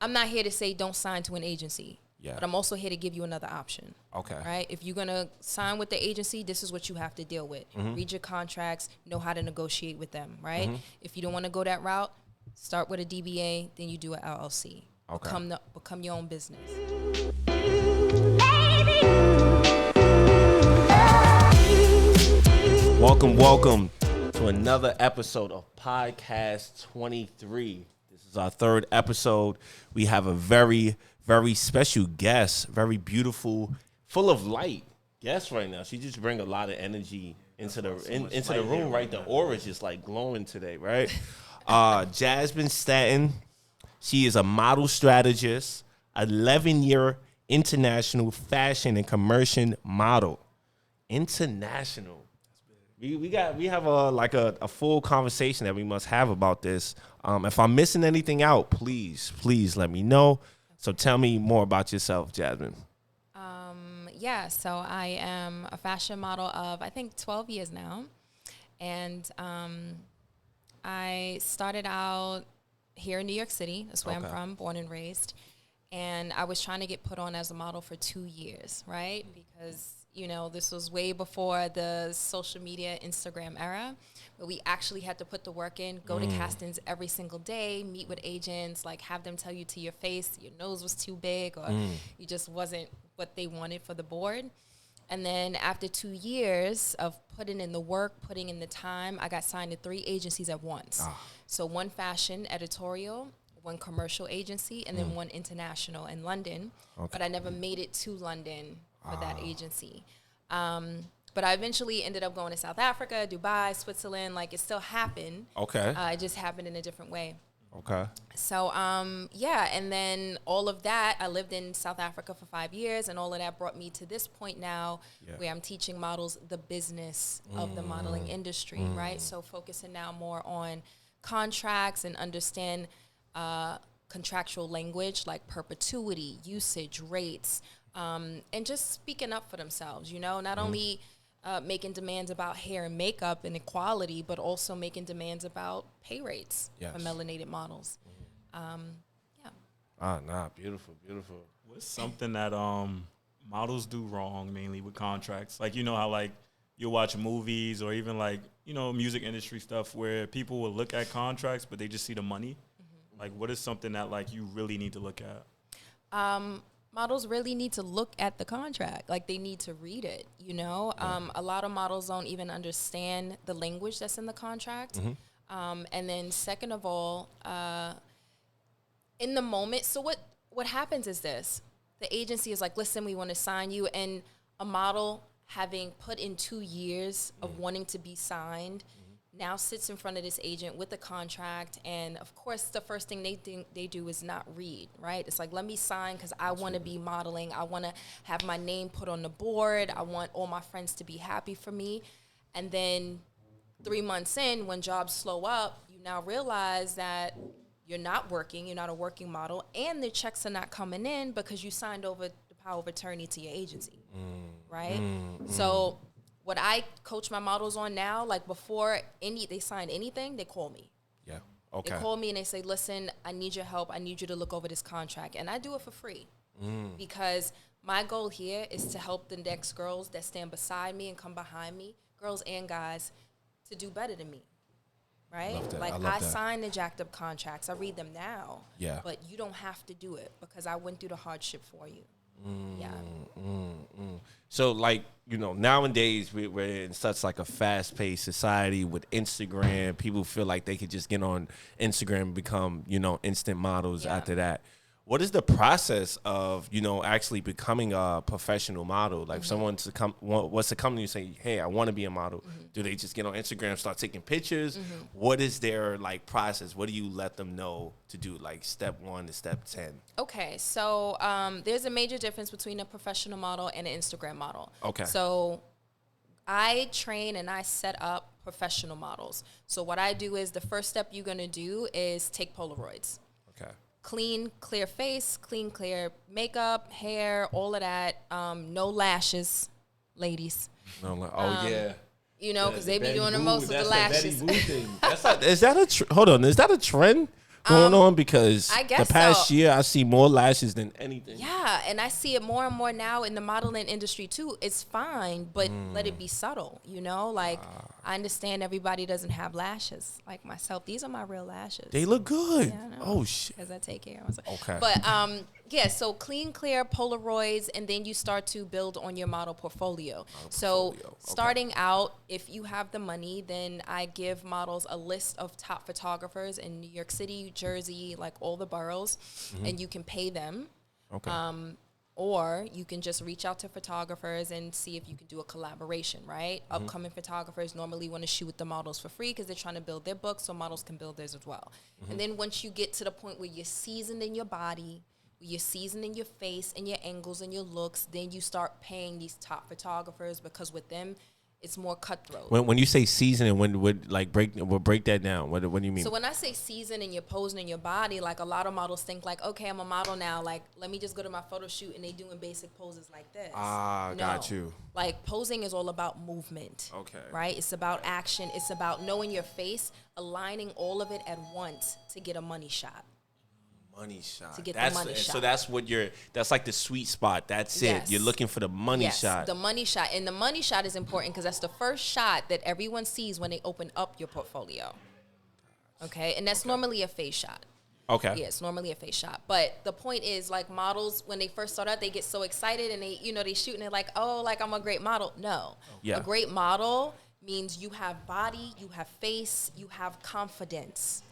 I'm not here to say don't sign to an agency. Yeah. But I'm also here to give you another option. Okay. Right? If you're going to sign with the agency, this is what you have to deal with. Read your contracts, know how to negotiate with them, right? If you don't want to go that route, start with a DBA, then you do an LLC. Okay. Become your own business. Welcome to another episode of Podcast 23. This is our third episode. We have a very special guest, very beautiful, full of light guest right now. She just brings a lot of energy into the room, right? The aura is just like glowing today, right? Jasmine Staten. She is a model strategist, 11-year international fashion and commercial model. International. We have a full conversation that we must have about this. If I'm missing anything out, please let me know. So tell me more about yourself, Jasmine. So I am a fashion model of, I think, 12 years now. And I started out here in New York City. That's where I'm from, born and raised. And I was trying to get put on as a model for 2 years, right? Because, this was way before the social media, Instagram era, where we actually had to put the work in, go to castings every single day, meet with agents, like have them tell you to your face your nose was too big or you just wasn't what they wanted for the board. And then after 2 years of putting in the work, putting in the time, I got signed to 3 agencies at once. So one fashion editorial, one commercial agency, and then one international in London. But I never made it to London for that agency. But I eventually ended up going to South Africa, Dubai, Switzerland. Like, it still happened. It just happened in a different way. So, and then all of that, I lived in South Africa for 5 years, and all of that brought me to this point now where I'm teaching models the business of the modeling industry, right? So focusing now more on contracts and understand contractual language like perpetuity, usage, rates, and just speaking up for themselves, not only making demands about hair and makeup and equality, but also making demands about pay rates for melanated models. Beautiful. What's something that models do wrong, mainly with contracts? Like, how like you watch movies or even like, music industry stuff where people will look at contracts, but they just see the money. Like, what is something that like you really need to look at? Models really need to look at the contract. Like, they need to read it, A lot of models don't even understand the language that's in the contract. And then second of all, in the moment, so what happens is this. The agency is like, listen, we want to sign you. And a model, having put in 2 years of wanting to be signed, now sits in front of this agent with the contract, and of course the first thing they do is not read, right? It's like, let me sign because I want to be modeling, I want to have my name put on the board, I want all my friends to be happy for me. And then 3 months in, when jobs slow up, you now realize that you're not working, you're not a working model, and the checks are not coming in because you signed over the power of attorney to your agency, right? So what I coach my models on now, like before they sign anything, they call me. They call me and they say, listen, I need your help. I need you to look over this contract. And I do it for free because my goal here is to help the next girls that stand beside me and come behind me, girls and guys, to do better than me, right? I sign the jacked up contracts. I read them now, but you don't have to do it because I went through the hardship for you. So, like, nowadays we're in such like a fast-paced society with Instagram. People feel like they could just get on Instagram and become, instant models after that. What is the process of, actually becoming a professional model? Like, someone wants to come to you and say, hey, I want to be a model. Do they just get on Instagram, start taking pictures? What is their, like, process? What do you let them know to do, like, step 1 to step 10? Okay, so there's a major difference between a professional model and an Instagram model. So I train and I set up professional models. So what I do is the first step you're going to do is take Polaroids. Clean, clear face, clean, clear makeup, hair, all of that. No lashes, ladies. Because they be doing the most of the lashes. Is that a trend? going on? Because I guess the past so. year I see more lashes than anything. Yeah, and I see it more and more now in the modeling industry too. It's fine, but let it be subtle, you know? Like, I understand everybody doesn't have lashes. Like myself, these are my real lashes. They look good. Yeah, I know. Oh, shit. Because I take care of myself. Okay. But, yeah, so clean, clear Polaroids, and then you start to build on your model portfolio. Starting out, if you have the money, then I give models a list of top photographers in New York City, Jersey, like all the boroughs, and you can pay them. Okay. Or you can just reach out to photographers and see if you can do a collaboration, right? Upcoming photographers normally want to shoot with the models for free because they're trying to build their books, so models can build theirs as well. And then once you get to the point where you're seasoned in your body, you're seasoned in your face and your angles and your looks, then you start paying these top photographers because with them, it's more cutthroat. When you say seasoning, we'll break that down. What do you mean? So when I say season and you're posing in your body, like a lot of models think like, okay, I'm a model now. Like, let me just go to my photo shoot and they doing basic poses like this. Got you. Like posing is all about movement. Okay. Right? It's about action. It's about knowing your face, aligning all of it at once to get a money shot. Money shot. To get the money shot. So that's like the sweet spot. That's Yes. it. You're looking for the money shot. The money shot. And the money shot is important because that's the first shot that everyone sees when they open up your portfolio. Okay? And that's normally a face shot. Okay. Yeah, it's normally a face shot. But the point is, like, models, when they first start out, they get so excited and they shoot and they're like, oh, like, I'm a great model. No. Yeah. A great model means you have body, you have face, you have confidence.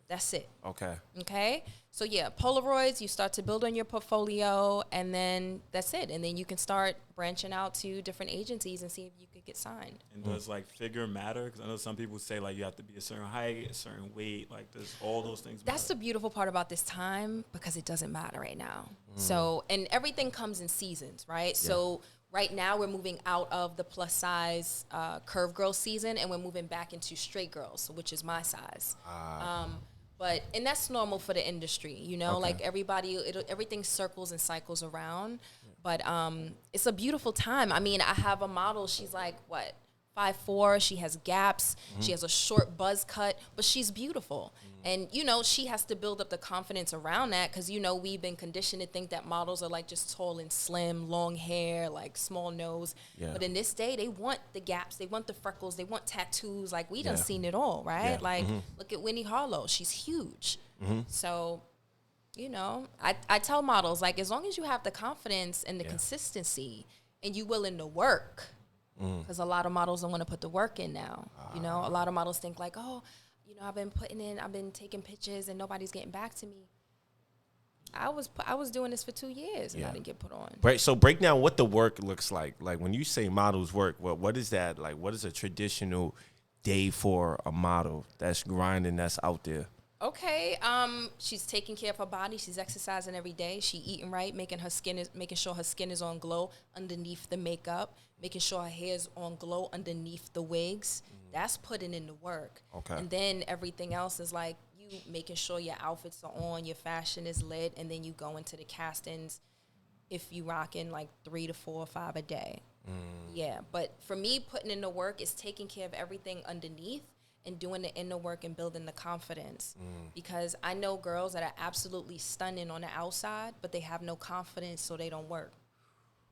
That's it. Okay. Okay? So, yeah, Polaroids, you start to build on your portfolio, and then that's it. And then you can start branching out to different agencies and see if you could get signed. And does, like, figure matter? Because I know some people say, like, you have to be a certain height, a certain weight. Like, does all those things matter? That's the beautiful part about this time because it doesn't matter right now. So, and everything comes in seasons, right? Yeah. So, right now we're moving out of the plus size curve girl season, and we're moving back into straight girls, which is my size. And that's normal for the industry, you know, like everything circles and cycles around. But it's a beautiful time. I mean, I have a model, she's like, 5'4", she has gaps, she has a short buzz cut, but she's beautiful. And, you know, she has to build up the confidence around that because, you know, we've been conditioned to think that models are like just tall and slim, long hair, like small nose. Yeah. But in this day, they want the gaps, they want the freckles, they want tattoos. Like, we done seen it all, right? Yeah. Like, look at Winnie Harlow. She's huge. So, you know, I tell models, like, as long as you have the confidence and the consistency and you willing to work, because a lot of models don't want to put the work in now. You know, a lot of models think like, oh, you know, I've been taking pictures and nobody's getting back to me. I was doing this for 2 years and I didn't get put on. Right. So break down what the work looks like. Like when you say models work, what is that? Like, what is a traditional day for a model that's grinding, that's out there? Okay. She's taking care of her body. She's exercising every day. She eating right, making sure her skin is on glow underneath the makeup, making sure her hair is on glow underneath the wigs. That's putting in the work. Okay. And then everything else is like you making sure your outfits are on, your fashion is lit, and then you go into the castings if you rocking like 3 to 4 or 5 a day. Yeah. But for me, putting in the work is taking care of everything underneath and doing the inner work and building the confidence. Because I know girls that are absolutely stunning on the outside, but they have no confidence, so they don't work.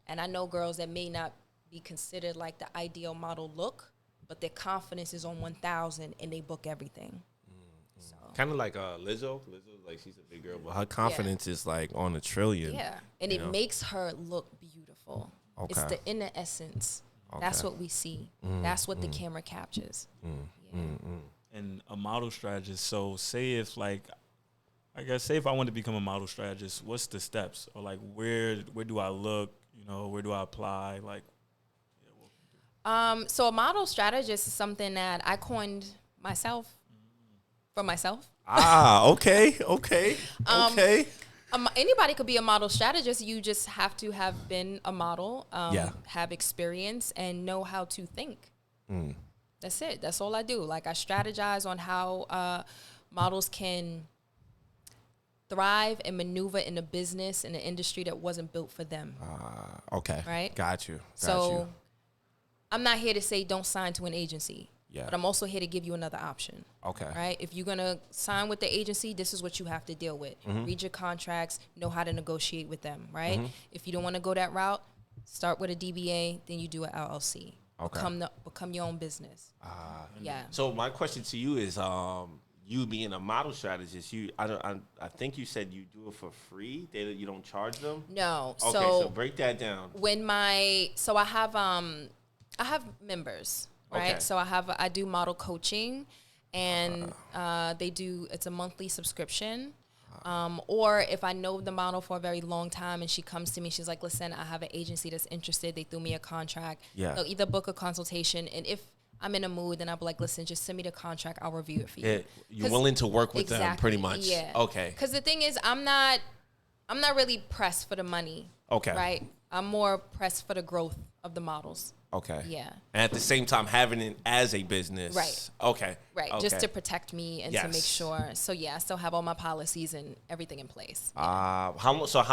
And I know girls that may not be considered like the ideal model look, but their confidence is on 1,000 and they book everything. So. Kind of like Lizzo. Lizzo, like, she's a big girl, but her confidence is like on a trillion. Yeah, and it makes her look beautiful. Okay. It's the inner essence. Okay. That's what we see. That's what the camera captures. And a model strategist. So say if like, say if I want to become a model strategist, what's the steps? Or like where do I look? You know, where do I apply? Like, so a model strategist is something that I coined myself for myself. Okay. Anybody could be a model strategist. You just have to have been a model, have experience, and know how to think. That's it. That's all I do. Like, I strategize on how models can thrive and maneuver in a business, in an industry that wasn't built for them. Okay. Right? Got you. So I'm not here to say don't sign to an agency. Yeah. But I'm also here to give you another option. Okay. Right? If you're going to sign with the agency, this is what you have to deal with. Read your contracts, know how to negotiate with them, right? If you don't want to go that route, start with a DBA, then you do an LLC. Okay. Become your own business. Yeah. So my question to you is, you being a model strategist, I think you said you do it for free. You don't charge them. No. Okay, so break that down. I have members, right? Okay. So I do model coaching, and it's a monthly subscription. Or if I know the model for a very long time and she comes to me, she's like, listen, I have an agency that's interested. They threw me a contract. Yeah. They'll either book a consultation, and if I'm in a mood, then I'll be like, listen, just send me the contract. I'll review it for you. Yeah, you're willing to work with them pretty much. Yeah. Okay. Because the thing is, I'm not really pressed for the money. Okay. Right? I'm more pressed for the growth of the models. Okay. Yeah. And at the same time, having it as a business. Right. Okay. Right. Okay. Just to protect me and to make sure. So yeah, I still have all my policies and everything in place. How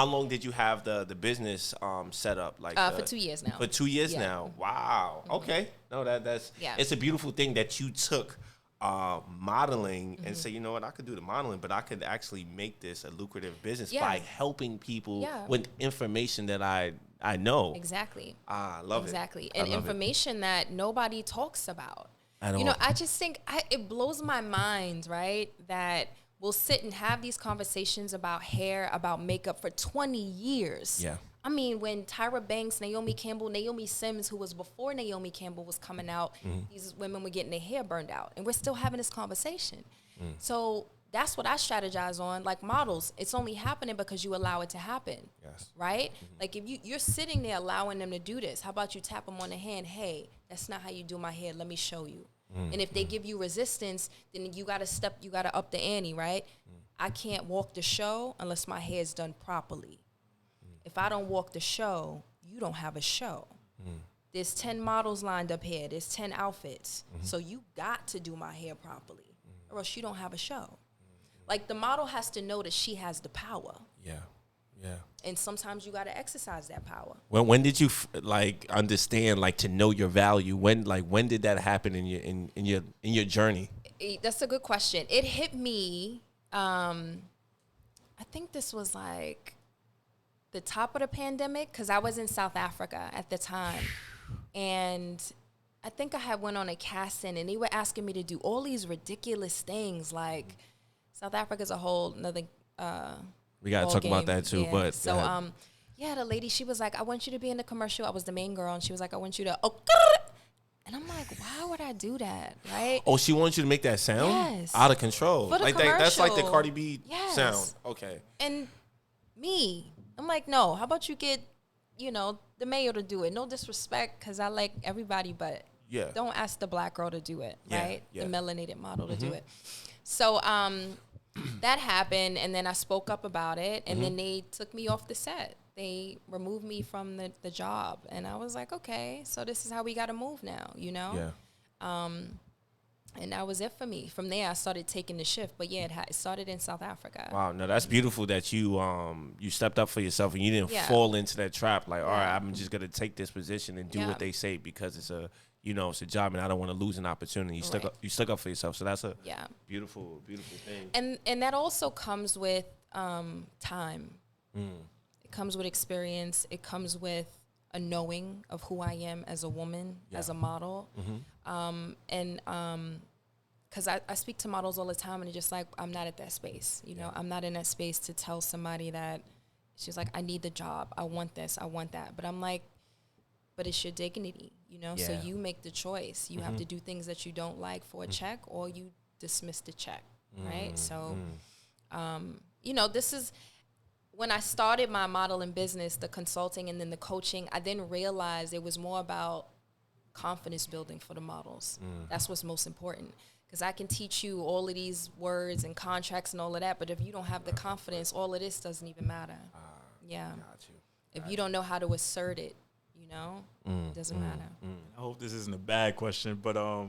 long did you have the business set up? Like for 2 years now. For 2 years now. Wow. Okay. No, that's it's a beautiful thing that you took modeling and say, you know what, I could do the modeling, but I could actually make this a lucrative business by helping people with information that I know. Exactly. I love it. Exactly. And information that nobody talks about. I just think it blows my mind, right? That we'll sit and have these conversations about hair, about makeup for 20 years. Yeah. I mean, when Tyra Banks, Naomi Campbell, Naomi Sims, who was before Naomi Campbell was coming out, these women were getting their hair burned out. And we're still having this conversation. So that's what I strategize on. Like models, it's only happening because you allow it to happen. Yes. Right? Like if you're sitting there allowing them to do this, how about you tap them on the hand? Hey, that's not how you do my hair. Let me show you. And if they give you resistance, then you got to up the ante, right? I can't walk the show unless my hair is done properly. If I don't walk the show, you don't have a show. There's 10 models lined up here. There's 10 outfits. So you got to do my hair properly or else you don't have a show. Like the model has to know that she has the power. Yeah. Yeah. And sometimes you got to exercise that power. When did you understand to know your value? When did that happen in your journey? That's a good question. It hit me. I think this was the top of the pandemic because I was in South Africa at the time, and I think I had went on a casting, and they were asking me to do all these ridiculous things. Like South Africa's a whole another. We gotta talk about that too, but so the lady, she was like, I want you to be in the commercial. I was the main girl, and she was like, I want you to and I'm like, why would I do that, right? Oh, she wants you to make that sound? Yes. Out of control. For the that's like the commercial. Cardi B sound. Okay. And I'm like, no, how about you get, the mayor to do it? No disrespect, because I like everybody, but don't ask the black girl to do it, right? The melanated model to do it. So that happened, and then I spoke up about it, and then they took me off the set. They removed me from the job, and I was like, okay, so this is how we got to move now, Yeah. And that was it for me. From there, I started taking the shift. But yeah, it started in South Africa. Wow, no, that's beautiful that you stepped up for yourself and you didn't fall into that trap. Like, all right, I'm just gonna take this position and do what they say because it's a job and I don't want to lose an opportunity. You stuck up for yourself. So that's a beautiful thing. And that also comes with time. It comes with experience. It comes with a knowing of who I am as a woman, as a model. Because I speak to models all the time, and it's just like, I'm not at that space. I'm not in that space to tell somebody that she's like, I need the job. I want this. I want that. But I'm like, but it's your dignity, So you make the choice. You have to do things that you don't like for a check, or you dismiss the check, right? So, this is when I started my modeling business, the consulting and then the coaching, I then realized it was more about confidence building for the models. That's what's most important. Because I can teach you all of these words and contracts and all of that, but if you don't have the confidence, all of this doesn't even matter. If you don't know how to assert it, it doesn't matter. I hope this isn't a bad question, but no.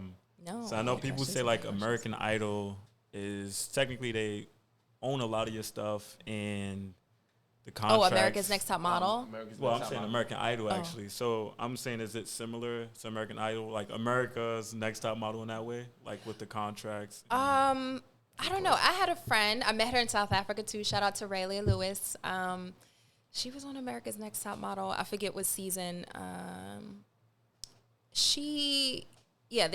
So I know people say American Idol is technically they own a lot of your stuff, and the contracts. America's Next Top Model. I'm saying American Idol actually. So I'm saying, is it similar to American Idol, like America's Next Top Model in that way, like with the contracts? I don't know. I had a friend. I met her in South Africa too. Shout out to Rayleigh Lewis. She was on America's Next Top Model. I forget what season. They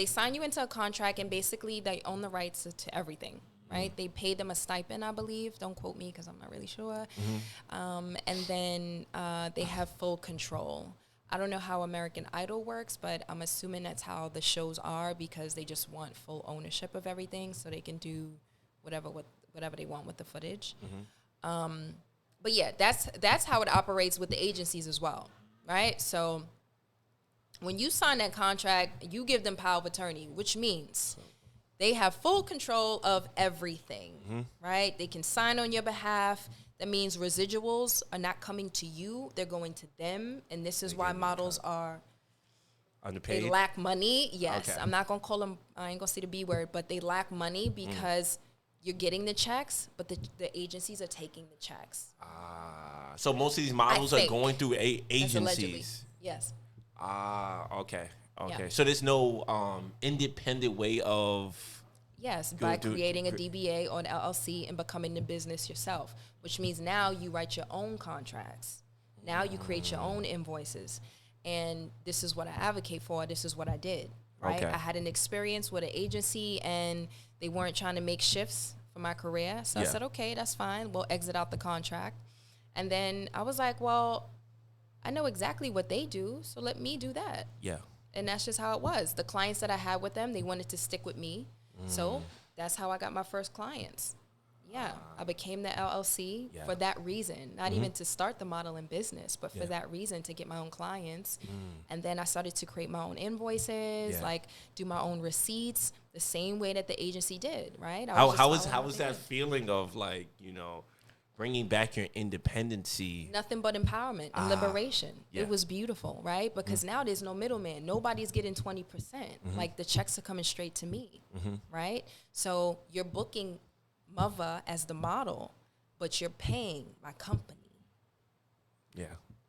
sign you into a contract, and basically they own the rights to everything. Right, they pay them a stipend, I believe. Don't quote me because I'm not really sure. And then they have full control. I don't know how American Idol works, but I'm assuming that's how the shows are, because they just want full ownership of everything, so they can do whatever they want with the footage. But yeah, that's how it operates with the agencies as well, right? So when you sign that contract, you give them power of attorney, which means they have full control of everything, right? They can sign on your behalf. That means residuals are not coming to you. They're going to them. And this is why models are underpaid. They lack money. Yes. Okay. I'm not going to call them, I ain't going to say the B word, but they lack money because you're getting the checks, but the agencies are taking the checks. So most of these models are going through agencies. Yes. Okay. Yeah. So there's no independent way of... Yes, by creating a DBA or an LLC and becoming the business yourself, which means now you write your own contracts. Now you create your own invoices. And this is what I advocate for. This is what I did, right? Okay. I had an experience with an agency, and they weren't trying to make shifts for my career. So I said, okay, that's fine. We'll exit out the contract. And then I was like, well, I know exactly what they do, so let me do that. Yeah. And that's just how it was. The clients that I had with them, they wanted to stick with me. So that's how I got my first clients. Yeah, I became the LLC for that reason. Not even to start the modeling business, but for that reason, to get my own clients. And then I started to create my own invoices, like do my own receipts, the same way that the agency did, right? How was that feeling of, like, you know, bringing back your independency? Nothing but empowerment and liberation. It was beautiful, right? Because now there's no middleman. Nobody's getting 20%. Like, the checks are coming straight to me, right? So you're booking Muva as the model, but you're paying my company. Yeah.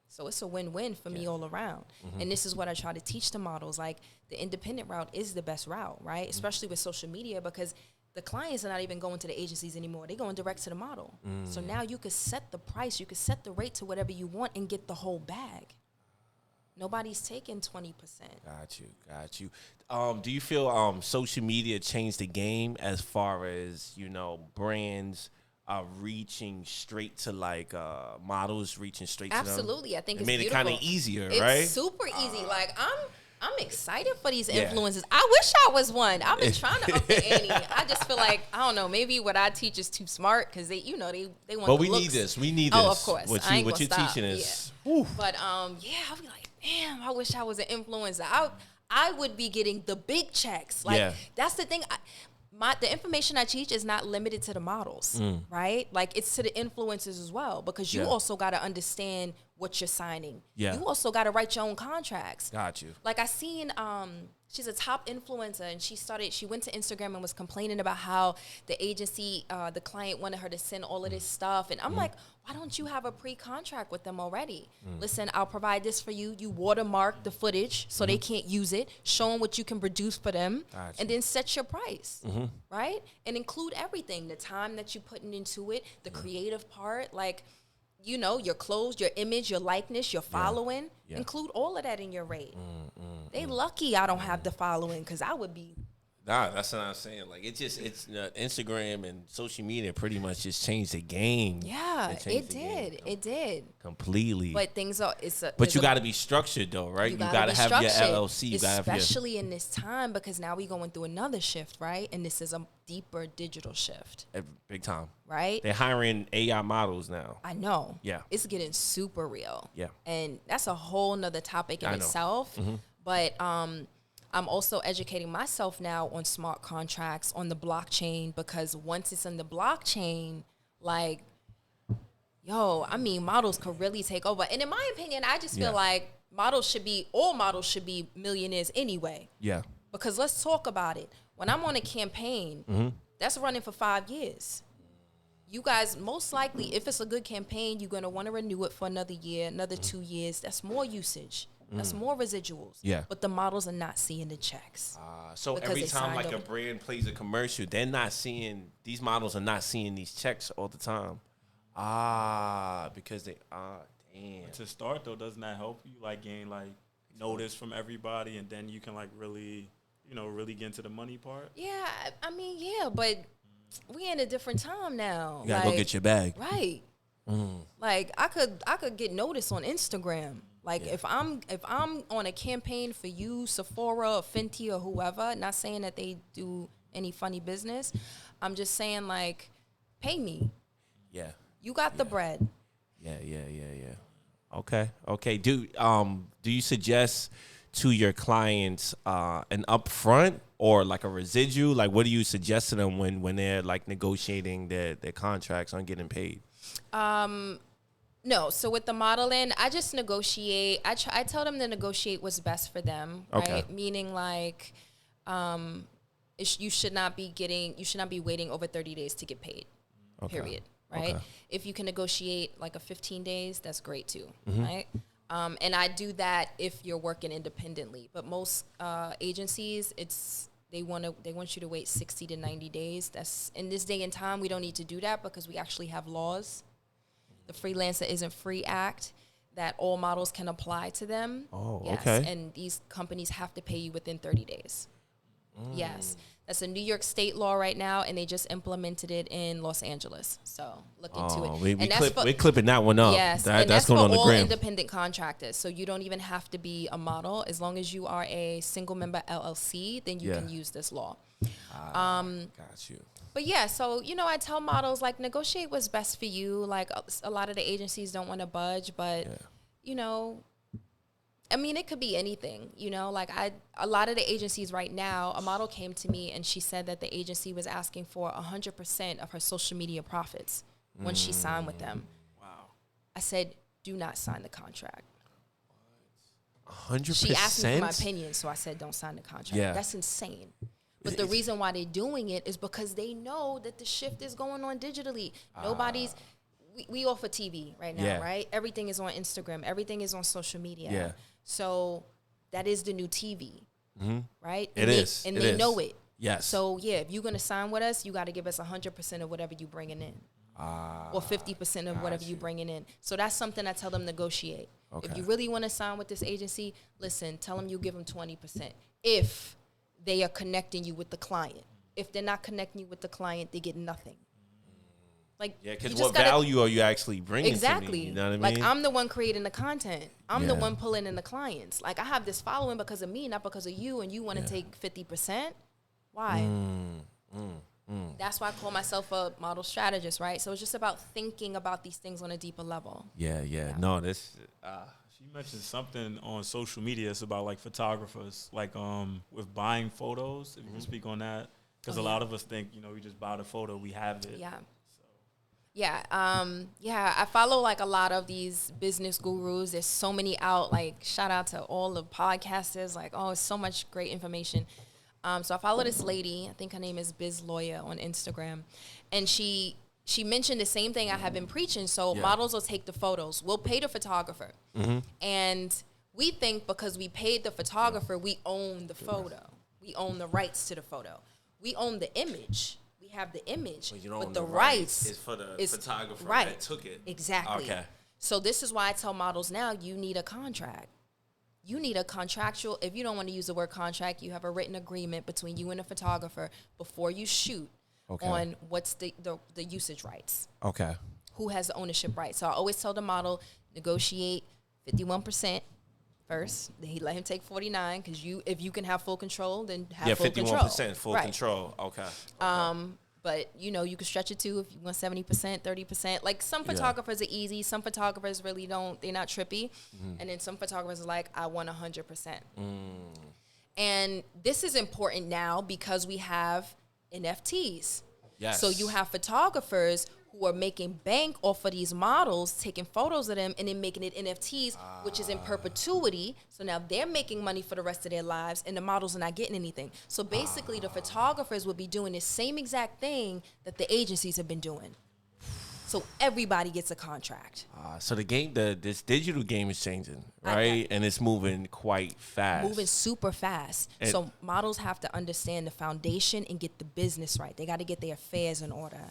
So it's a win-win for me all around. And this is what I try to teach the models. Like, the independent route is the best route, right? Especially with social media, because the clients are not even going to the agencies anymore. They're going direct to the model. So now you could set the price, you could set the rate to whatever you want and get the whole bag. Nobody's taking 20%. Got you. Do you feel social media changed the game as far as, you know, brands reaching straight to, like, models reaching straight to them? Absolutely. I think it's made beautiful. it kind of easier, it's right? It's super easy. Like, I'm excited for these influencers. I wish I was one. I've been trying to up the ante. I just feel like, I don't know, maybe what I teach is too smart, because they want the But we looks. need this. We need this. Oh, of course. What you're teaching is. Yeah. But I'll be like, damn, I wish I was an influencer. I would be getting the big checks. Like, that's the thing. The information I teach is not limited to the models, right? Like, it's to the influencers as well, because you also got to understand what you're signing. Yeah. You also got to write your own contracts. Got you. Like, I seen, she's a top influencer, and she went to Instagram and was complaining about how the agency, the client wanted her to send all of this stuff. And I'm like, why don't you have a pre-contract with them already? Listen, I'll provide this for you. You watermark the footage so they can't use it. Show them what you can produce for them. And then set your price, right? And include everything, the time that you're putting into it, the creative part, like, you know, your clothes, your image, your likeness, your following. Include all of that in your rate. They lucky I don't have the following, because I would be. Nah, that's what I'm saying. Like, it's Instagram and social media pretty much just changed the game. Yeah, it did. It did. Completely. But things are, but you got to be structured though, right? You got to have your LLC. You gotta especially in this time, because now we're going through another shift, right? And this is a deeper digital shift. Big time. Right? They're hiring AI models now. I know. Yeah. It's getting super real. Yeah. And that's a whole nother topic in itself. But I'm also educating myself now on smart contracts on the blockchain, because once it's in the blockchain, like, models could really take over. And in my opinion, I just feel like all models should be millionaires anyway. Yeah. Because let's talk about it. When I'm on a campaign, that's running for 5 years. you guys, most likely, if it's a good campaign, you're going to want to renew it for another year, another 2 years. That's more usage. That's more residuals. Yeah. But the models are not seeing the checks. So because every they time signed like a up. brand plays a commercial, they're not seeing, these models are not seeing these checks all the time. Because they, damn. To start though, doesn't that help you like gain like notice from everybody, and then you can like really, really get into the money part? Yeah, I mean, yeah, but we in a different time now. You gotta go get your bag. Right. Like I could get notice on Instagram. Like if I'm on a campaign for you, Sephora or Fenty or whoever, not saying that they do any funny business. I'm just saying like, pay me. Yeah. You got the bread. Yeah. Okay. Do you suggest to your clients an upfront or like a residual? Like, what do you suggest to them when they're like negotiating their contracts on getting paid? No. So with the modeling, I just negotiate. I tell them to negotiate what's best for them. Right. Okay. Meaning like, you should not be waiting over 30 days to get paid. Okay. Period. Right. Okay. If you can negotiate like a 15 days, that's great too. Right. And I do that if you're working independently. But most agencies, they want you to wait 60 to 90 days. That's in this day and time, we don't need to do that because we actually have laws. The Freelancer Isn't Free Act that all models can apply to them. Oh, yes. okay. And these companies have to pay you within 30 days. Yes. That's a New York state law right now, and they just implemented it in Los Angeles. So look into it. We're clipping that one up. Yes, that's going for on the all gram. independent contractors. So you don't even have to be a model. As long as you are a single member LLC, then you can use this law. Got you. But yeah, so, I tell models, like, negotiate what's best for you. Like, a lot of the agencies don't want to budge, but, I mean, it could be anything, like a lot of the agencies right now, a model came to me and she said that the agency was asking for 100% of her social media profits when she signed with them. Wow. I said, do not sign the contract. 100%? She asked me for my opinion, so I said, don't sign the contract. Yeah. That's insane. But the reason why they're doing it is because they know that the shift is going on digitally. We offer TV right now, right? Everything is on Instagram. Everything is on social media. Yeah. So that is the new TV, right? And they know it. Yes. So, if you're going to sign with us, you got to give us 100% of whatever you're bringing in. Or 50% of whatever you're bringing in. So that's something I tell them negotiate. Okay. If you really want to sign with this agency, listen, tell them you give them 20%. If they are connecting you with the client. If they're not connecting you with the client, they get nothing. Like, because what value are you actually bringing to me? You know what I mean? Like, I'm the one creating the content. I'm the one pulling in the clients. Like, I have this following because of me, not because of you, and you want to take 50%? Why? That's why I call myself a model strategist, right? So it's just about thinking about these things on a deeper level. Yeah. No, this... She mentioned something on social media. It's about, like, photographers, like, with buying photos, if you can speak on that. Because a lot of us think, we just buy the photo, we have it. Yeah. I follow like a lot of these business gurus. There's so many out, like shout out to all the podcasters, like, it's so much great information. So I follow this lady, I think her name is Biz Lawyer on Instagram. And she mentioned the same thing I have been preaching. So models will take the photos. We'll pay the photographer. And we think because we paid the photographer, we own the photo. We own the rights to the photo. We own the image. Have the image, but the rights is for the photographer that took it. Exactly. Okay. So this is why I tell models now, you need a contract. You need a contractual. If you don't want to use the word contract, you have a written agreement between you and the photographer before you shoot on what's the usage rights. Okay. Who has the ownership rights? So I always tell the model, negotiate 51%. First, he let him take 49 because if you can have full control, then have full control. 51% full control. Okay. But you can stretch it too if you want 70%, 30%. Like some photographers are easy, some photographers really don't. They're not trippy, and then some photographers are like, I want 100%. And this is important now because we have NFTs. Yes. So you have photographers who are making bank off of these models, taking photos of them and then making it NFTs, which is in perpetuity. So now they're making money for the rest of their lives and the models are not getting anything. So basically the photographers will be doing the same exact thing that the agencies have been doing. So everybody gets a contract. So this digital game is changing, right? And it's moving quite fast. Moving super fast. And so models have to understand the foundation and get the business right. They got to get their affairs in order.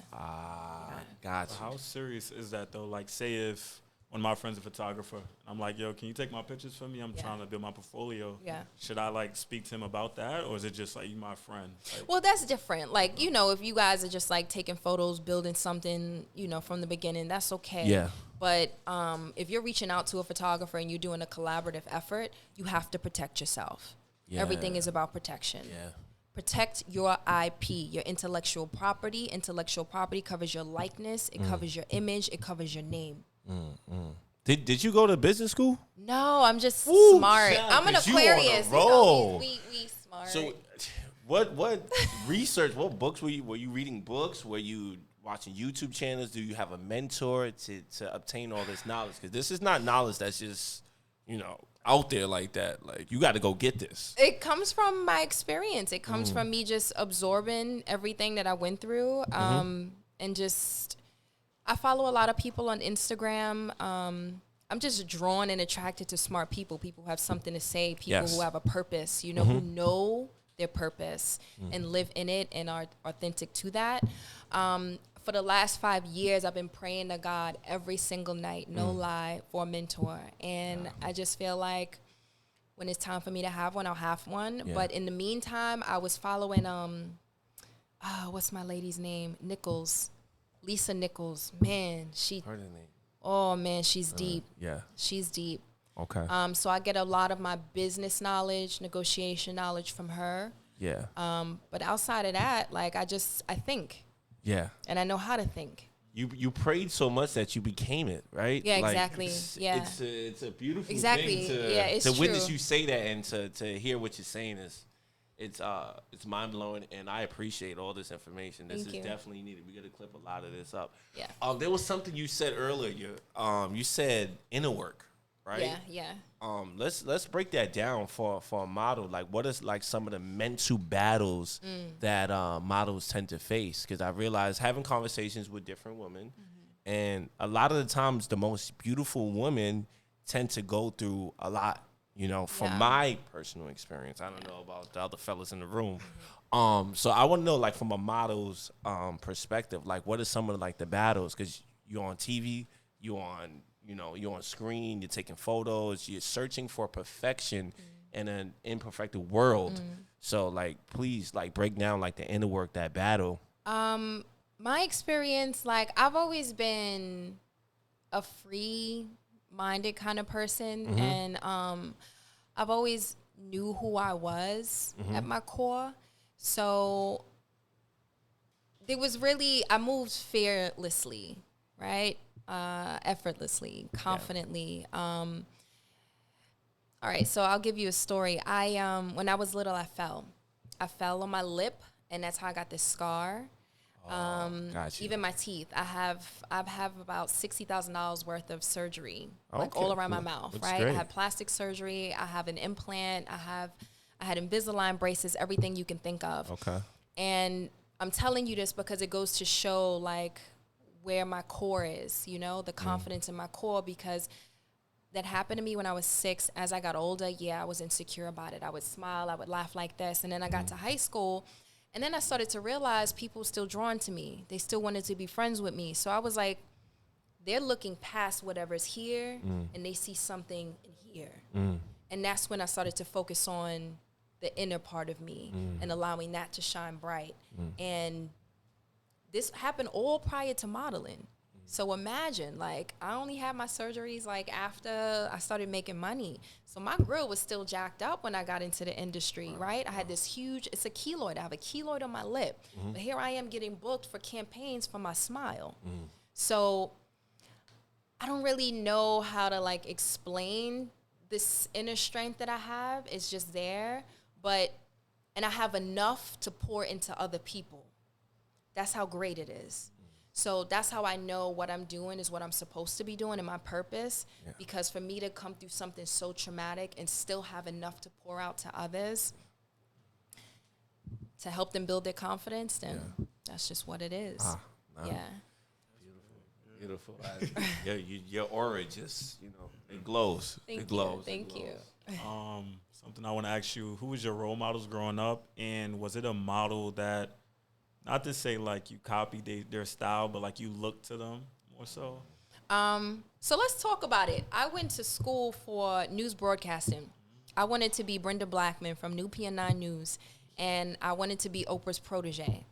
Gotcha. How serious is that though? Like, say if one of my friends is a photographer, I'm like, yo, can you take my pictures for me? I'm trying to build my portfolio. Yeah. Should I like speak to him about that, or is it just like you my friend? Like, well, that's different. Like, you know, if you guys are just like taking photos, building something, you know, from the beginning, that's okay. Yeah. But if you're reaching out to a photographer and you're doing a collaborative effort, you have to protect yourself. Yeah. Everything is about protection. Yeah. Protect your IP, your intellectual property. Intellectual property covers your likeness. It covers your image. It covers your name. Did you go to business school? No, I'm just smart. Child, I'm an 'cause you on a Aquarius. roll. We smart. So, what research? What books were you reading? Books? Were you watching YouTube channels? Do you have a mentor to obtain all this knowledge? Because this is not knowledge that's just out there like that. Like, you got to go get this. It comes from my experience. It comes from me just absorbing everything that I went through, and just. I follow a lot of people on Instagram. I'm just drawn and attracted to smart people. People who have something to say. People who have a purpose. You know, who know their purpose and live in it and are authentic to that. For the last 5 years, I've been praying to God every single night, no lie, for a mentor. And I just feel like when it's time for me to have one, I'll have one. Yeah. But in the meantime, I was following, what's my lady's name? Lisa Nichols. Man, Heard her name. Oh, man, she's deep. Yeah. She's deep. Okay. So I get a lot of my business knowledge, negotiation knowledge from her. Yeah. But outside of that, like, I think. Yeah. And I know how to think. You prayed so much that you became it, right? Yeah, like, exactly. Yeah. It's a beautiful exactly. thing it's to true. witness you say that and to hear what you're saying it's mind blowing, and I appreciate all this information. This is definitely needed. We got to clip a lot of this up. Yeah. There was something you said earlier. You said inner work, right? Yeah. Let's break that down for a model. Like, what is like some of the mental battles that models tend to face? Because I realize having conversations with different women, and a lot of the times the most beautiful women tend to go through a lot. From my personal experience, I don't know about the other fellas in the room. So I want to know, like, from a model's perspective, like, what are some of like the battles? Because you're on TV, you're on screen, you're taking photos, you're searching for perfection in an imperfected world. So, like, please, like, break down like the inner work, that battle. My experience, like, I've always been a free-minded kind of person, and I've always knew who I was at my core. So there was really, I moved fearlessly, right? Effortlessly, confidently. All right, so I'll give you a story. When I was little, I fell on my lip, and that's how I got this scar. Gotcha. Even my teeth. I have about $60,000 worth of surgery, like all around my mouth. That's right. great. I had plastic surgery. I have an implant. I had Invisalign braces. Everything you can think of. Okay. And I'm telling you this because it goes to show like where my core is. The confidence in my core, because that happened to me when I was 6. As I got older, I was insecure about it. I would smile. I would laugh like this, and then I got to high school. And then I started to realize people were still drawn to me. They still wanted to be friends with me. So I was like, they're looking past whatever's here, and they see something in here. And that's when I started to focus on the inner part of me and allowing that to shine bright. And this happened all prior to modeling. So imagine, like, I only had my surgeries, like, after I started making money. So my grill was still jacked up when I got into the industry, right? I had this huge, it's a keloid. I have a keloid on my lip. But here I am getting booked for campaigns for my smile. So I don't really know how to, like, explain this inner strength that I have. It's just there. And I have enough to pour into other people. That's how great it is. So that's how I know what I'm doing is what I'm supposed to be doing and my purpose. Because for me to come through something so traumatic and still have enough to pour out to others to help them build their confidence, then that's just what it is. Nice. Yeah. Beautiful. Your aura just, it glows. Thank it glows. you. Thank you. Something I want to ask you: who was your role models growing up, and was it a model that, not to say like you copied their style, but like you looked to them more so? So let's talk about it. I went to school for news broadcasting. I wanted to be Brenda Blackman from New PN9 News, and I wanted to be Oprah's protege.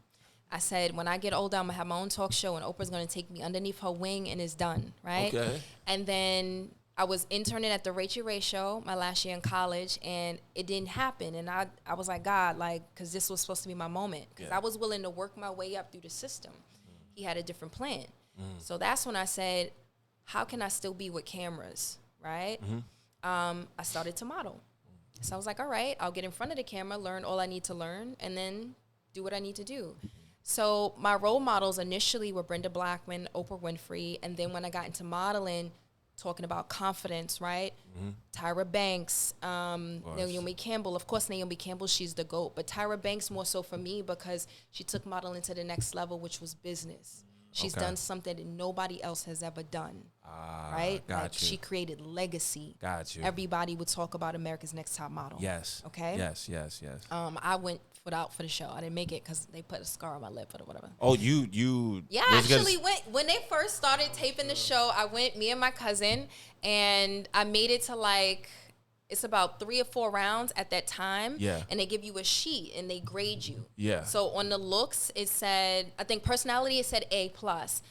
I said, when I get older, I'm going to have my own talk show, and Oprah's going to take me underneath her wing, and it's done, right? Okay. And then I was interning at the Rachel Ray Show my last year in college, and it didn't happen. And I was like, God, because this was supposed to be my moment. Because I was willing to work my way up through the system. He had a different plan. So that's when I said, how can I still be with cameras, right? I started to model. So I was like, all right, I'll get in front of the camera, learn all I need to learn, and then do what I need to do. So my role models initially were Brenda Blackman, Oprah Winfrey, and then when I got into modeling, talking about confidence, right? Tyra Banks, Naomi Campbell. Of course, Naomi Campbell, she's the GOAT, but Tyra Banks more so for me because she took modeling to the next level, which was business. She's done something that nobody else has ever done, right? She created legacy. Got you. Everybody would talk about America's Next Top Model. Yes. Okay? Yes. I went out for the show. I didn't make it because they put a scar on my lip or whatever. Oh, you. Yeah, I actually went, when they first started taping the show, I went, me and my cousin, and I made it to it's about 3 or 4 rounds at that time. Yeah. And they give you a sheet and they grade you. Yeah. So on the looks, it said, I think personality, it said A+.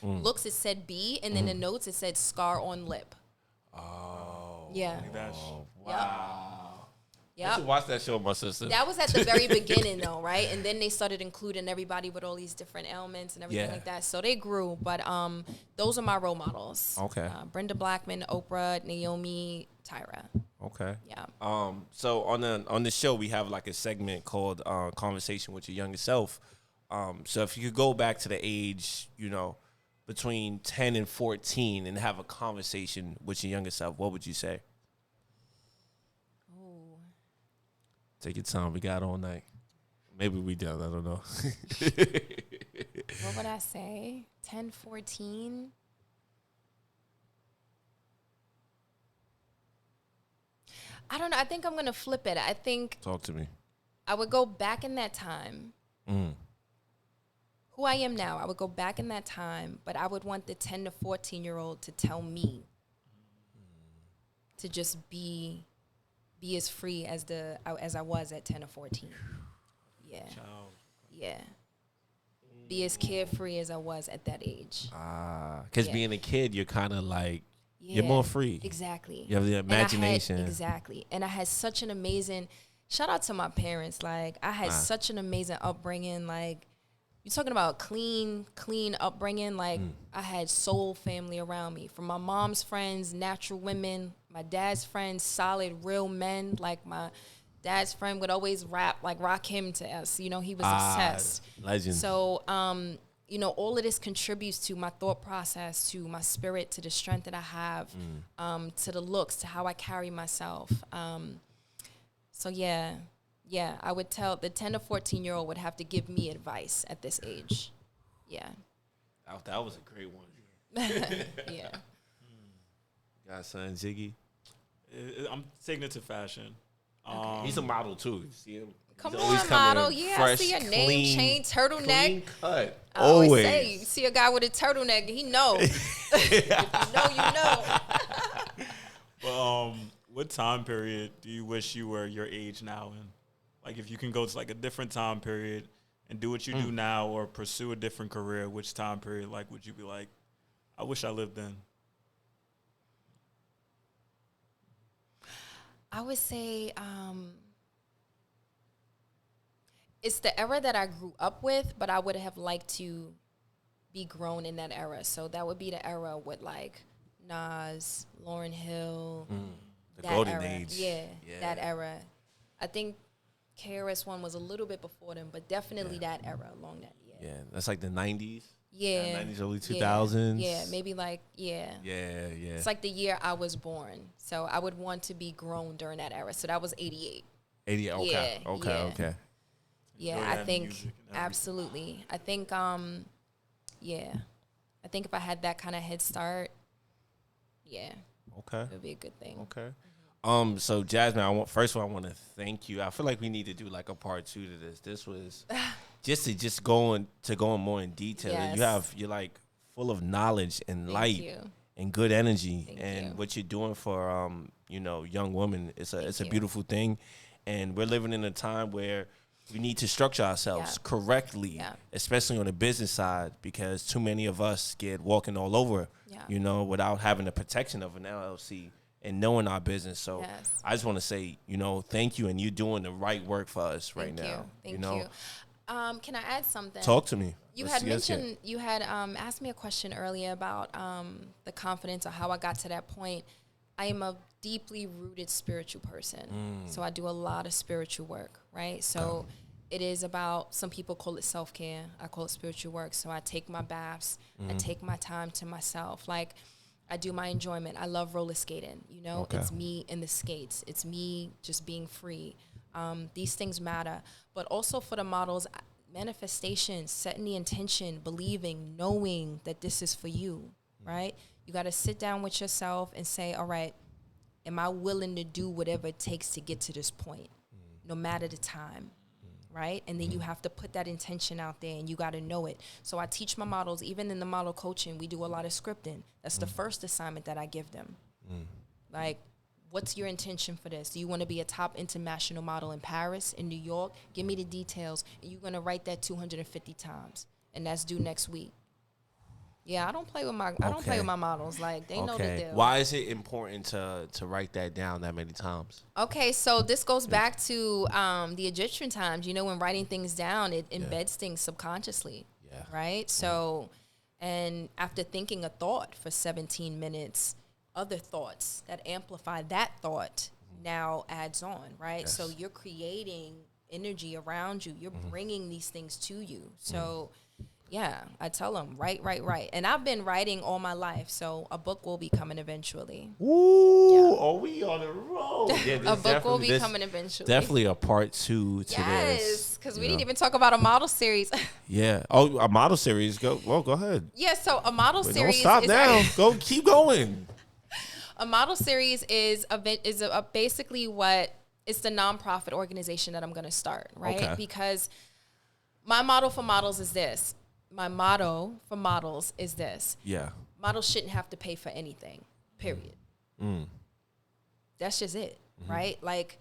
Looks, it said B. And then the notes, it said scar on lip. Oh. Yeah. Wow. Yep. I should watch that show with my sister. That was at the very beginning, though, right? And then they started including everybody with all these different ailments and everything like that. So they grew. But those are my role models. Okay. Brenda Blackman, Oprah, Naomi, Tyra. Okay. Yeah. So on the show we have like a segment called Conversation with Your Younger Self. So if you could go back to the age, between 10 and 14 and have a conversation with your younger self, what would you say? Ooh. Take your time. We got all night. Maybe we don't. I don't know. What would I say? 10, 14? I don't know. I think I'm going to flip it. I think Talk to me. I would go back in that time. Who I am now, I would go back in that time, but I would want the 10 to 14-year-old to tell me to just be as free as I was at 10 or 14. Yeah. Child. Yeah. Be as carefree as I was at that age. Because being a kid, you're kind of like, you're more free. Exactly. You have the imagination. Exactly. And I had such an amazing, shout out to my parents. I had such an amazing upbringing. You're talking about clean upbringing. I had soul family around me. From my mom's friends, natural women. My dad's friends, solid, real men. My dad's friend would always rock him to us. He was obsessed. Legend. So, all of this contributes to my thought process, to my spirit, to the strength that I have, to the looks, to how I carry myself. Yeah, I would tell the 10 to 14-year-old would have to give me advice at this age. Yeah. That was a great one. Yeah. Got son Ziggy. I'm taking it to fashion. He's a model too. You see him? Come on, model. Yeah, fresh, I see your name chain, turtleneck. Clean cut. I always Always. say, you see a guy with a turtleneck, he know. If you know. But what time period do you wish you were your age now in? If you can go to a different time period and do what you do now or pursue a different career, which time period would you be like, I wish I lived in? I would say it's the era that I grew up with, but I would have liked to be grown in that era. So that would be the era with Nas, Lauryn Hill. The golden era. age. Yeah, that era. I think KRS-One was a little bit before them, but definitely that era along that. Yeah, that's the 90s. Yeah. 90s, early 2000s. Yeah, maybe Yeah. It's the year I was born. So I would want to be grown during that era. So that was 88. 88, okay. Yeah, Okay. Yeah, Enjoy I that think music and everything. absolutely. I think I think if I had that kind of head start, yeah, Okay. it would be a good thing. Okay. So Jasmine, first of all, I want to thank you. I feel like we need to do like a part 2 to this. This was just going more in detail. Yes. You're like full of knowledge and Thank light you. and good energy, Thank and you. what you're doing for young women. It's a Thank you. beautiful thing, and we're living in a time where we need to structure ourselves correctly, especially on the business side, because too many of us get walking all over, without having the protection of an LLC and knowing our business. So I just want to say, thank you, and you're doing the right work for us right now. Thank you. Can I add something? Talk to me. You had mentioned, you had asked me a question earlier about the confidence or how I got to that point. I am a deeply rooted spiritual person. So I do a lot of spiritual work, right? So it is about, some people call it self-care. I call it spiritual work. So I take my baths. I take my time to myself. Like, I do my enjoyment. I love roller skating. It's me in the skates. It's me just being free. These things matter. But also for the models, manifestation, setting the intention, believing, knowing that this is for you, right? You got to sit down with yourself and say, all right, am I willing to do whatever it takes to get to this point, no matter the time, right? And then you have to put that intention out there, and you got to know it. So I teach my models, even in the model coaching, we do a lot of scripting. That's the first assignment that I give them. Like, what's your intention for this? Do you want to be a top international model in Paris, in New York? Give me the details. And you're going to write that 250 times. And that's due next week. Yeah, I don't play with my models. Like, they know the deal. Why is it important to write that down that many times? Okay, so this goes back to the Egyptian times. When writing things down, it embeds things subconsciously. Yeah. Right? So, and after thinking a thought for 17 minutes, other thoughts that amplify that thought now adds on, right? Yes. So you're creating energy around you. You're bringing these things to you. So, yeah, I tell them, write. And I've been writing all my life, so a book will be coming eventually. Ooh, are we on the road? Yeah, a book will be coming eventually. Definitely a part 2 to this. Yes, because we didn't even talk about a model series. Yeah. Oh, a model series. Go ahead. Yeah, so a model series. Don't stop now. Keep going. A model series is basically what it's the nonprofit organization that I'm going to start, right? Okay. Because my model for models is this. My motto for models is this. Yeah. Models shouldn't have to pay for anything, period. That's just it, right? Like,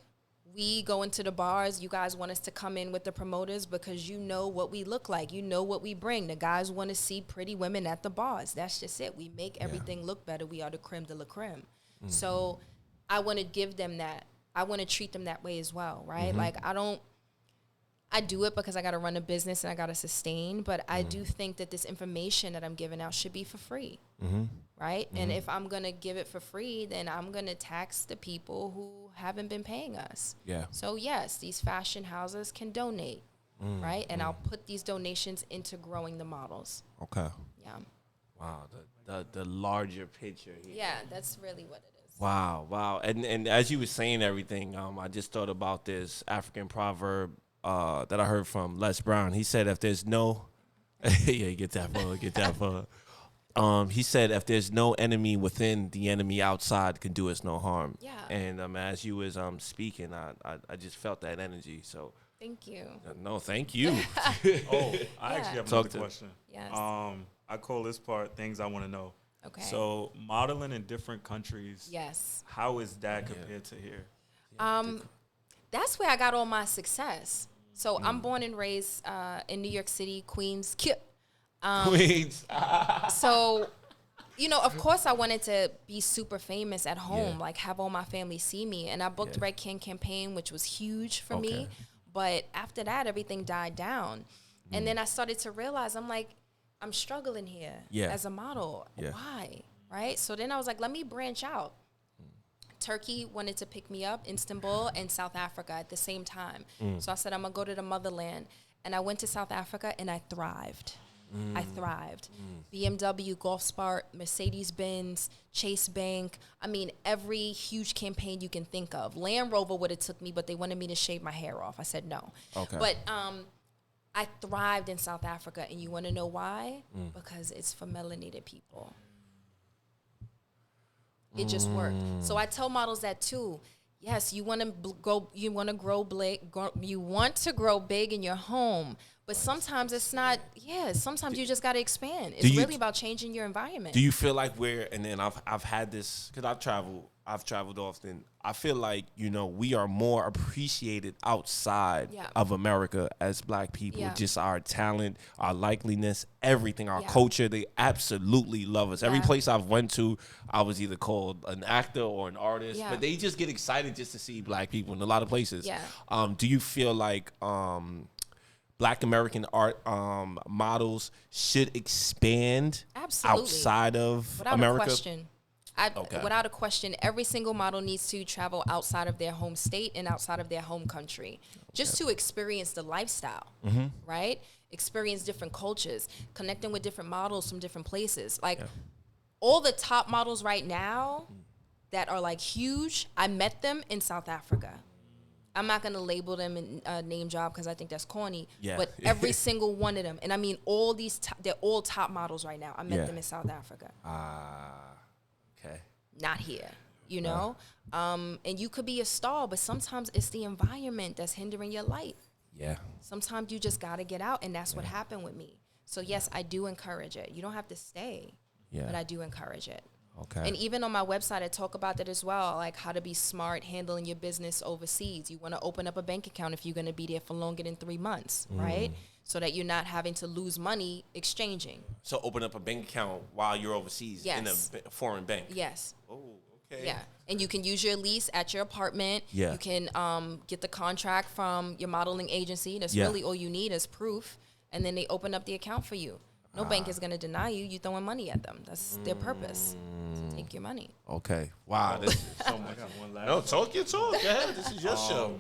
we go into the bars. You guys want us to come in with the promoters because you know what we look like. You know what we bring. The guys want to see pretty women at the bars. That's just it. We make everything look better. We are the creme de la creme. So I want to give them that. I want to treat them that way as well, right? Like, I do it because I got to run a business and I got to sustain, but I do think that this information that I'm giving out should be for free, right? And if I'm going to give it for free, then I'm going to tax the people who haven't been paying us. Yeah. So, yes, these fashion houses can donate, right? And I'll put these donations into growing the models. Okay. Yeah. Wow, the larger picture here. Yeah, that's really what it is. Wow. And as you were saying everything, I just thought about this African proverb that I heard from Les Brown. He said, if there's no, get that for. He said, if there's no enemy within, the enemy outside can do us no harm. Yeah. And as you was speaking, I just felt that energy. So thank you. No, thank you. I actually have another question. Yes. I call this part things I want to know. Okay. So modeling in different countries. Yes. How is that compared to here? That's where I got all my success. So I'm born and raised in New York City, Queens. Queens. So, of course I wanted to be super famous at home, like have all my family see me. And I booked Red Can campaign, which was huge for me. But after that, everything died down. And then I started to realize, I'm like, I'm struggling here as a model. Why? Right? So then I was like, let me branch out. Turkey wanted to pick me up, Istanbul and South Africa at the same time. So I said, I'm going to go to the motherland. And I went to South Africa and I thrived. BMW, Gulfsport, Mercedes-Benz, Chase Bank. I mean, every huge campaign you can think of. Land Rover would have took me, but they wanted me to shave my hair off. I said no. Okay. But I thrived in South Africa, and you want to know why? Because it's for melanated people. It just worked. So I tell models that too. Yes, you want to grow big in your home, but sometimes it's not. Yeah, sometimes you just got to expand. It's really about changing your environment. Do you feel like and then I've had this because I've traveled often. I feel like, we are more appreciated outside of America as Black people. Yeah. Just our talent, our likeliness, everything, our culture. They absolutely love us. Every place I've went to, I was either called an actor or an artist, but they just get excited just to see Black people in a lot of places. Yeah. Do you feel like Black American art models should expand outside of America? Without a question. Without a question, every single model needs to travel outside of their home state and outside of their home country just to experience the lifestyle, right? Experience different cultures, connecting with different models from different places. Like all the top models right now that are like huge, I met them in South Africa. I'm not going to label them in name job because I think that's corny, but every single one of them. And I mean, all these, they're all top models right now. I met them in South Africa. Okay. Not here, and you could be a star, but sometimes it's the environment that's hindering your light. Yeah. Sometimes you just got to get out, and that's what happened with me. So yes, I do encourage it. You don't have to stay, but I do encourage it. Okay. And even on my website, I talk about that as well, like how to be smart handling your business overseas. You want to open up a bank account if you're going to be there for longer than 3 months, right? So that you're not having to lose money exchanging. So open up a bank account while you're overseas in a foreign bank. Yes. Oh, okay. Yeah. And you can use your lease at your apartment. Yeah. You can get the contract from your modeling agency. That's really all you need as proof. And then they open up the account for you. No bank is going to deny you. You're throwing money at them. That's their purpose, to take your money. Okay. Wow. This is so much. No, talk your talk. Go ahead. This is your show.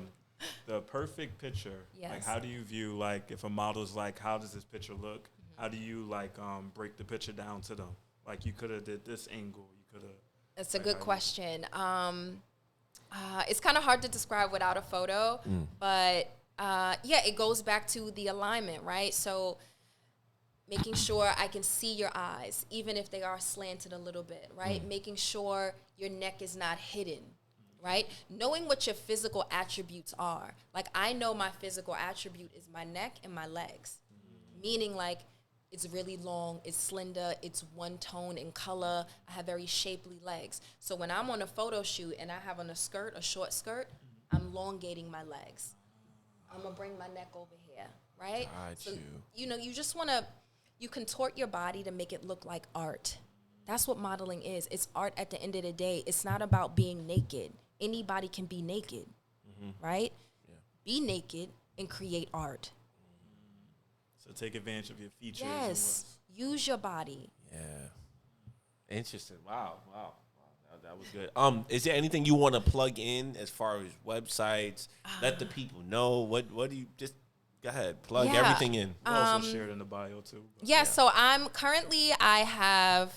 The perfect picture. Yes. Like, how do you view, like, if a model's like, how does this picture look? How do you, like, break the picture down to them? Like, you could have did this angle. You could have. That's a good question. It's kind of hard to describe without a photo, but it goes back to the alignment, right? So making sure I can see your eyes, even if they are slanted a little bit, right? Making sure your neck is not hidden, right? Knowing what your physical attributes are. Like, I know my physical attribute is my neck and my legs, meaning like it's really long, it's slender, it's one tone in color. I have very shapely legs. So when I'm on a photo shoot and I have on a short skirt, I'm elongating my legs. I'm gonna bring my neck over here, right? So, you just wanna, you contort your body to make it look like art. That's what modeling is. It's art at the end of the day. It's not about being naked. Anybody can be naked, right? Yeah. Be naked and create art. So take advantage of your features. Yes. Use your body. Yeah. Interesting. Wow. That was good. Is there anything you want to plug in as far as websites? Let the people know. What do you just go ahead, plug everything in. We'll also share it in the bio too. So I have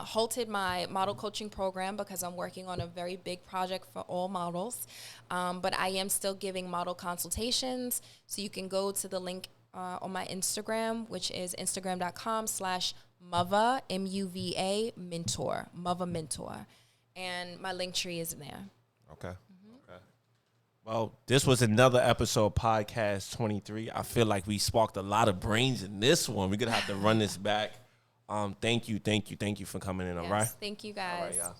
halted my model coaching program because I'm working on a very big project for all models. But I am still giving model consultations. So you can go to the link on my Instagram, which is instagram.com/Muva, MUVA Mentor, Muva Mentor. And my link tree is in there. Okay. Well, this was another episode of Podcast 23. I feel like we sparked a lot of brains in this one. We're going to have to run this back. Thank you for coming in, all right? Thank you, guys. All right, y'all.